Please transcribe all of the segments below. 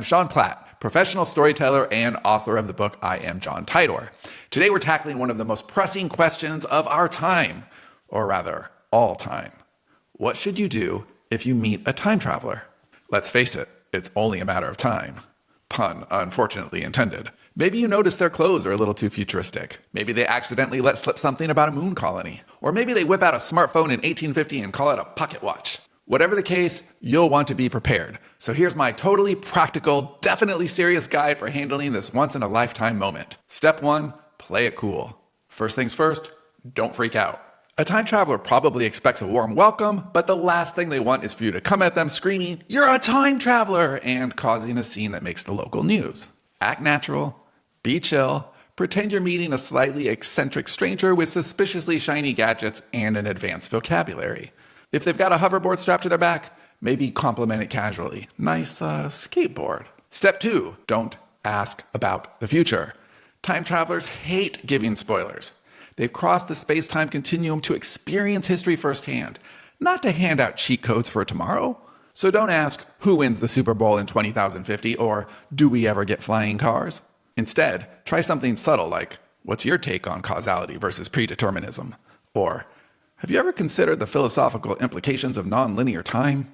I'm Sean Platt, professional storyteller and author of the book I Am John Titor. Today we're tackling one of the most pressing questions of our time, or rather, all time. What should you do if you meet a time traveler? Let's face it, it's only a matter of time. Pun unfortunately intended. Maybe you notice their clothes are a little too futuristic. Maybe they accidentally let slip something about a moon colony. Or maybe they whip out a smartphone in 1850 and call it a pocket watch. Whatever the case, you'll want to be prepared. So here's my totally practical, definitely serious guide for handling this once-in-a-lifetime moment. Step 1, play it cool. First things first, don't freak out. A time traveler probably expects a warm welcome, but the last thing they want is for you to come at them screaming, "You're a time traveler!" and causing a scene that makes the local news. Act natural, be chill, pretend you're meeting a slightly eccentric stranger with suspiciously shiny gadgets and an advanced vocabulary. If they've got a hoverboard strapped to their back, maybe compliment it casually. Nice skateboard. Step 2, don't ask about the future. Time travelers hate giving spoilers. They've crossed the space-time continuum to experience history firsthand, not to hand out cheat codes for tomorrow. So don't ask, who wins the Super Bowl in 20,050, or do we ever get flying cars? Instead, try something subtle like, what's your take on causality versus predeterminism? Or, have you ever considered the philosophical implications of nonlinear time?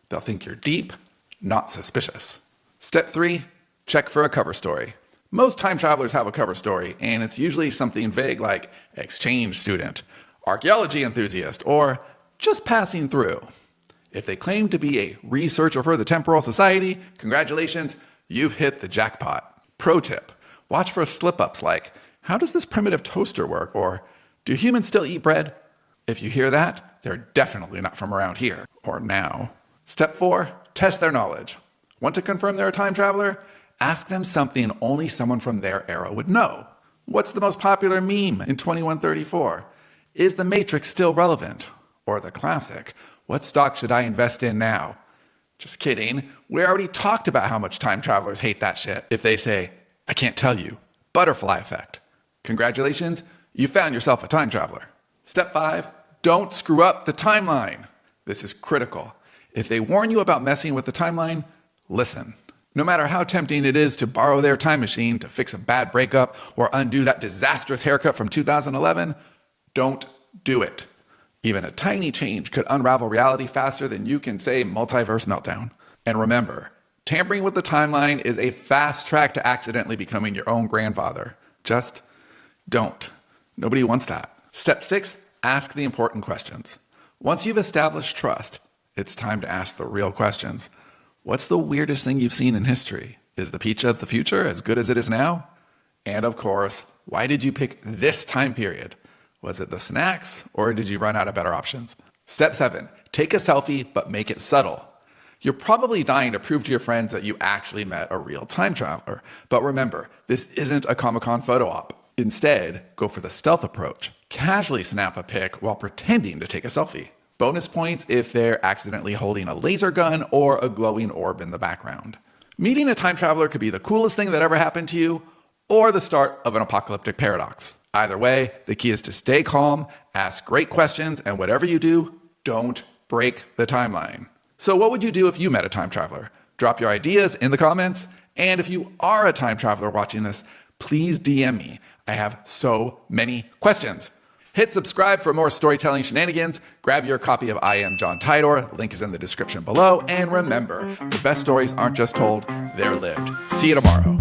They'll think you're deep, not suspicious. Step 3, check for a cover story. Most time travelers have a cover story, and it's usually something vague like exchange student, archaeology enthusiast, or just passing through. If they claim to be a researcher for the Temporal Society, congratulations, you've hit the jackpot. Pro tip, watch for slip-ups like, how does this primitive toaster work? Or, do humans still eat bread? If you hear that, they're definitely not from around here, or now. Step 4, test their knowledge. Want to confirm they're a time traveler? Ask them something only someone from their era would know. What's the most popular meme in 2134? Is the Matrix still relevant? Or the classic, what stock should I invest in now? Just kidding, we already talked about how much time travelers hate that shit. If they say, I can't tell you, butterfly effect. Congratulations, you found yourself a time traveler. Step 5, don't screw up the timeline. This is critical. If they warn you about messing with the timeline, listen. No matter how tempting it is to borrow their time machine to fix a bad breakup or undo that disastrous haircut from 2011, don't do it. Even a tiny change could unravel reality faster than you can say multiverse meltdown. And remember, tampering with the timeline is a fast track to accidentally becoming your own grandfather. Just don't. Nobody wants that. Step 6, ask the important questions. Once you've established trust, it's time to ask the real questions. What's the weirdest thing you've seen in history? Is the pizza of the future as good as it is now? And of course, why did you pick this time period? Was it the snacks, or did you run out of better options? Step 7, take a selfie, but make it subtle. You're probably dying to prove to your friends that you actually met a real time traveler. But remember, this isn't a Comic-Con photo op. Instead, go for the stealth approach. Casually snap a pic while pretending to take a selfie. Bonus points if they're accidentally holding a laser gun or a glowing orb in the background. Meeting a time traveler could be the coolest thing that ever happened to you, or the start of an apocalyptic paradox. Either way, the key is to stay calm, ask great questions, and whatever you do, don't break the timeline. So what would you do if you met a time traveler? Drop your ideas in the comments, and if you are a time traveler watching this, please DM me. I have so many questions. Hit subscribe for more storytelling shenanigans. Grab your copy of I Am John Titor. Link is in the description below. And remember, the best stories aren't just told, they're lived. See you tomorrow.